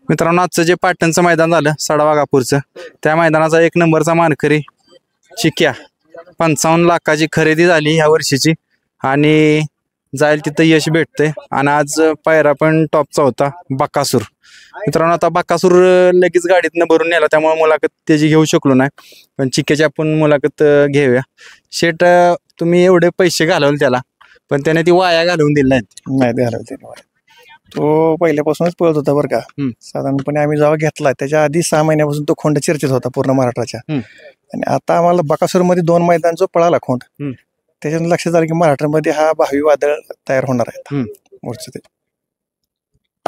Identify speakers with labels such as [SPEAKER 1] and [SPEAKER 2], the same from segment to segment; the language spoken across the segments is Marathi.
[SPEAKER 1] मित्रांनो, आजचं जे पाटणचं मैदान झालं सडावाघापूरचं, त्या मैदानाचा 1 नंबरचा मानकरी चिक्या 55 लाखाची खरेदी झाली ह्या वर्षीची आणि जाईल तिथं यश भेटतंय. आणि आज पायरा पण टॉपचा होता बकासूर. मित्रांनो, आता बकासूर लगेच गाडीतनं भरून नेला, त्यामुळे मुलाखत त्याची घेऊ शकलो नाही, पण चिक्याची आपण मुलाखत घेऊया. शेट, तुम्ही एवढे पैसे घालवले त्याला, पण त्याने ती वाया घालवून दिली
[SPEAKER 2] नाही घालवते. तो पहिल्यापासूनच पळत होता बरं का. साधारणपणे आम्ही जेव्हा घेतला त्याच्या आधी 6 महिन्यापासून तो खोंड चर्चेत होता पूर्ण महाराष्ट्राच्या. आणि आता आम्हाला बकासूरमध्ये 2 मैदान जो पळाला खोंड, त्याच्यानं लक्षात आलं की महाराष्ट्रामध्ये हा भावी वादळ तयार होणार आहे पुढचं.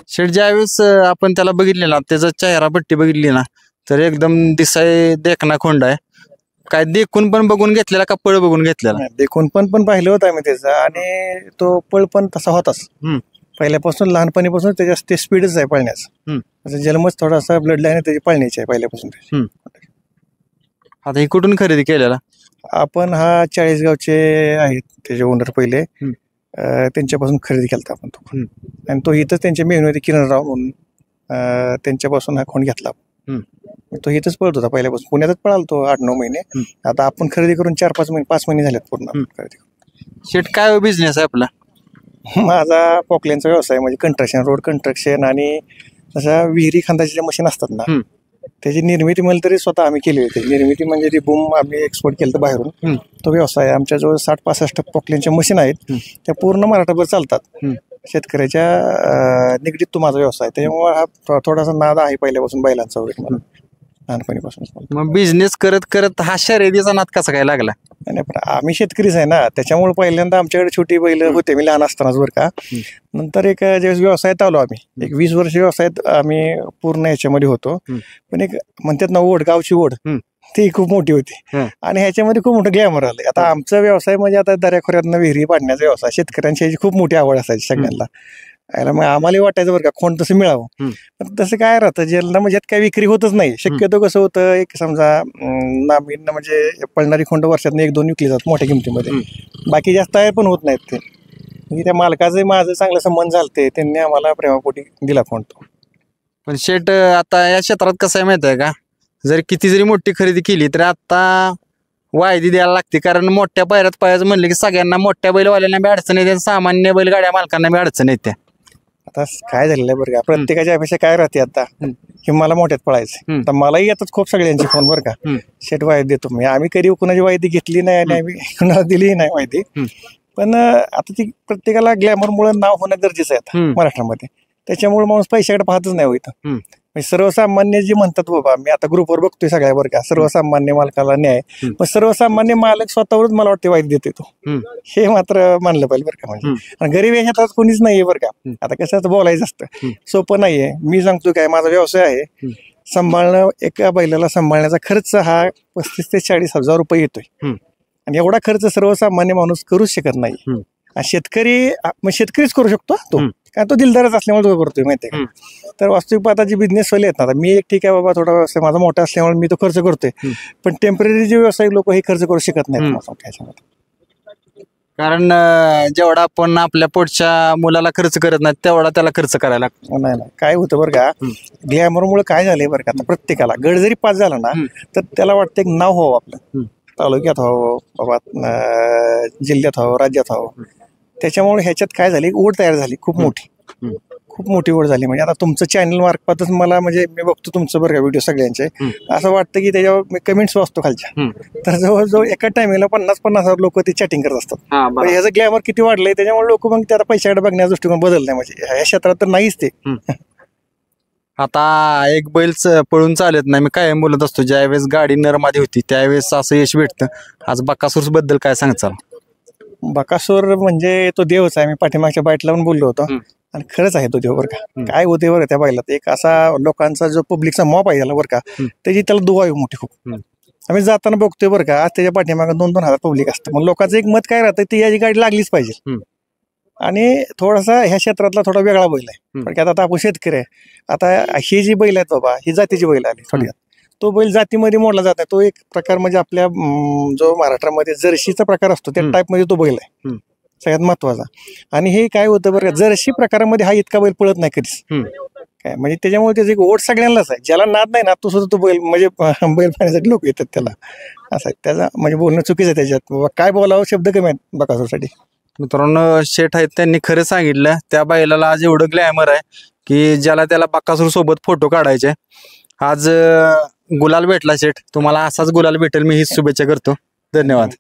[SPEAKER 1] शेट, ज्यावेळेस आपण त्याला बघितलेला, त्याचा चेहरा पट्टी बघितली ना, तर एकदम दिसाय देखना खोंड आहे. काय देखून पण बघून घेतलेला का पळ बघून घेतलेला?
[SPEAKER 2] देखून पण पाहिलं होतं आम्ही त्याचा, आणि तो पळ पण तसा होताच पहिल्यापासून. लहानपणीपासून त्याच्या ते स्पीडच आहे पळण्याचं. त्याचा जन्मच थोडासा ब्लड लाईन त्याची पळण्याची आहे पहिल्यापासून.
[SPEAKER 1] आता ही कुठून खरेदी केलेला?
[SPEAKER 2] आपण हा 40 गावचे आहेत त्याचे ओनर पहिले, त्यांच्यापासून खरेदी केला आपण तो. आणि तो इथंच त्यांच्या मेहनत होती किरणराव म्हणून, त्यांच्यापासून हा खोंड घेतला. तो इथंच पळत होता पहिल्यापासून, पुण्यातच पळाला तो 8-9 महिने. आता आपण खरेदी करून 4-5 महिने 5 महिने झालेत पूर्ण खरेदी करून.
[SPEAKER 1] शेट, काय बिझनेस आहे आपला?
[SPEAKER 2] माझा पॉकलेनचा व्यवसाय, म्हणजे कंस्ट्रक्शन, रोड कंस्ट्रक्शन आणि तशा विहिरी खांदाचे जे मशीन असतात ना, त्याची निर्मिती मला तरी स्वतः आम्ही केली होती. निर्मिती म्हणजे ती बूम आम्ही एक्सपोर्ट केलं बाहेरून. तो व्यवसाय आमच्याजवळ 60-65 पॉकलेनच्या मशीन आहेत, त्या पूर्ण महाराष्ट्रभर चालतात. शेतकऱ्याच्या निगडीत तो माझा व्यवसाय, त्याच्यामुळे हा थोडासा नाद आहे पहिल्यापासून बैलांचा वगैरे मला लहानपणीपासून.
[SPEAKER 1] मग बिझनेस करत करत हा शर्यतीचा नाद कसा काय लागला?
[SPEAKER 2] नाही, पण आम्ही शेतकरीच आहे ना, त्याच्यामुळे पहिल्यांदा आमच्याकडे छोटी बैल होते मी लहान असतानाच बरं का. नंतर एक ज्यावेळेस व्यवसायात आलो आम्ही, एक 20 वर्ष व्यवसायात आम्ही पूर्ण ह्याच्यामध्ये होतो. पण एक म्हणतात ना ओढ, गावची ओढ, ती खूप मोठी होती आणि ह्याच्यामध्ये खूप मोठं ग्लॅमर आलं. आता आमचा व्यवसाय म्हणजे आता दऱ्याखोऱ्यातनं विहिरी पाडण्याचा व्यवसाय, शेतकऱ्यांची ह्याची खूप मोठी आवड असायची सगळ्यांना. मग आम्हाला वाटायचं बरं का खोंड तसं मिळावं, पण तसं काय राहतं ज्यांना म्हणजे काही विक्री होतच नाही. शक्यतो कसं होतं, एक समजा नामीन म्हणजे पळणारी खोंड वर्षातून 1-2 विकली जातात मोठ्या किमतीमध्ये, बाकी जास्त तयार पण होत नाहीत ते. म्हणजे त्या मालकाचे माझं चांगलं संबंध झालते, त्यांनी आम्हाला प्रेमापोटी दिला खोंड तो.
[SPEAKER 1] पण शेट, आता या क्षेत्रात कसं आहे माहित आहे का, जर किती जरी मोठी खरेदी केली तरी आता वायदी द्यायला लागते, कारण मोठ्या पायऱ्यात पाहायचं म्हणलं की सगळ्यांना, मोठ्या बैलवाल्यांना बी अडचण येते, सामान्य बैलगाड्या मालकांना बी अडचण येते.
[SPEAKER 2] आता काय झालेलं आहे बरं का, प्रत्येकाच्या अपेक्षा काय राहते आता की मला मोठ्यात पळायचं. तर मलाही येतात खूप सगळ्यांचे फोन बरं का, शेट वायदी देतो मी. आम्ही कधी कुणाची वायदी घेतली नाही आणि आम्ही कुणाला दिलीही नाही वायदी. पण आता ती प्रत्येकाला ग्लॅमरमुळे नाव होणं गरजेचं आहे आता महाराष्ट्रामध्ये, त्याच्यामुळे माणूस पैशाकडे पाहतच नाही होतं. सर्वसामान्य जे म्हणतात बाबा, मी आता ग्रुपवर बघतोय सगळ्या बरं का, सर्वसामान्य मालकाला न्याय, पण सर्वसामान्य मालक स्वतःवरच मला वाटते वाईट देते तो, हे मात्र मानलं पाहिजे बरं का. म्हणजे आणि गरीब याच्यात कोणीच नाहीये बरं का. आता कसं बोलायचं असतं, सोपं नाहीये. मी सांगतो काय, माझा व्यवसाय आहे सांभाळणं, एका बैलाला सांभाळण्याचा खर्च हा 35,000 ते 40,000 रुपये येतोय, आणि एवढा खर्च सर्वसामान्य माणूस करूच शकत नाही. शेतकरी मग शेतकरीच करू शकतो तो, काय तो दिलदारच असल्यामुळे तो करतोय माहितीये का. तर वास्तविक पाहता जी बिझनेस वाले आहेत ना, मी एक ठीक आहे बाबा, थोडा व्यवसाय माझा मोठा असल्यामुळे मी तो खर्च करतोय, पण टेम्पररी जे व्यावसायिक लोक हे खर्च करू शकत नाहीत.
[SPEAKER 1] कारण जेवढा आपण आपल्या पोटच्या मुलाला खर्च करत नाही तेवढा त्याला खर्च करायला लागतो.
[SPEAKER 2] नाही काय होतं बरं का, ग्लॅमरमुळे काय झालंय बरं का, आता प्रत्येकाला गड जरी पास झाला ना, तर त्याला वाटतं एक नाव व्हावं आपलं, तालुक्यात व्हावं बाबा, जिल्ह्यात व्हावं, राज्यात व्हावं. त्याच्यामुळे ह्याच्यात काय झाली, ओढ तयार झाली खूप मोठी ओढ झाली. म्हणजे आता तुमचं चॅनल मार्फतच मला, म्हणजे मी बघतो तुमचं बरं का व्हिडिओ सगळ्यांचे, असं वाटतं की त्याच्यावर मी कमेंट्स वाचतो खालच्या, तर जवळजवळ एका टायमिंगला 50,000 लोक ते चॅटिंग करत असतात. ह्याचं ग्लॅमर किती वाढलंय, त्याच्यामुळे लोक मग त्याला पैशाकडे बघण्याचा दृष्टिकोन बदललाय. म्हणजे ह्या क्षेत्रात तर नाहीच ते.
[SPEAKER 1] आता एक बैल पळून चालत नाही, मी काय बोलत असतो, ज्यावेळेस गाडी नरमादी होती त्यावेळेस असं यश भेटतं. आज बकासूर बद्दल काय सांगचाल?
[SPEAKER 2] बकासूर म्हणजे तो देवच आहे. मी पाठीमागच्या बाईटला पण बोललो होतो, आणि खरंच आहे तो देव बरं का. काय होते बरं त्या बैलात, एक असा लोकांचा जो पब्लिकचा मॉप आहे बरं का, त्याची त्याला दुवा आहे मोठी खूप. आम्ही जाताना बघतोय बरं का, आज त्याच्या पाठीमागे 2-2 हजार पब्लिक असतं. मग लोकांचं एक मत काय राहतं, ती याची गाडी लागलीच पाहिजे. आणि थोडासा ह्या क्षेत्रातला थोडा वेगळा बैल आहे, कारण आता आपण शेतकरी आहे. आता ही जी बैल आहेत बाबा, ही जातीची बैल आली थोडक्यात. तो बैल जातीमध्ये मोडला जात आहे. तो एक प्रकार म्हणजे आपल्या जो महाराष्ट्रामध्ये जर्शीचा प्रकार असतो त्या टाईपमध्ये तो बैल आहे सगळ्यात महत्वाचा. आणि हे काय होतं बरं का, जर्शी प्रकारामध्ये हा इतका बैल पळत नाही कधीच. काय म्हणजे त्याच्यामुळे त्याचं एक ओढ सगळ्यांनाच आहे. ज्याला नाद नाही ना तो सुद्धा तो बैल म्हणजे बैल पाहण्यासाठी लोक येतात त्याला. असं आहे त्याचा म्हणजे बोलणं चुकीचं आहे त्याच्यात. बाबा काय बोलावं शब्द कमी आहेत बकासूरसाठी.
[SPEAKER 1] मित्रांनो शेठ आहेत त्यांनी खरं सांगितलं. त्या बैलाला आज एवढं ग्लॅमर आहे की ज्याला त्याला बकासूर सोबत फोटो काढायचे. आज गुलाल भेटला शेठ, तुम्हाला असाच गुलाल भेटेल मी हीच शुभेच्छा करतो. धन्यवाद.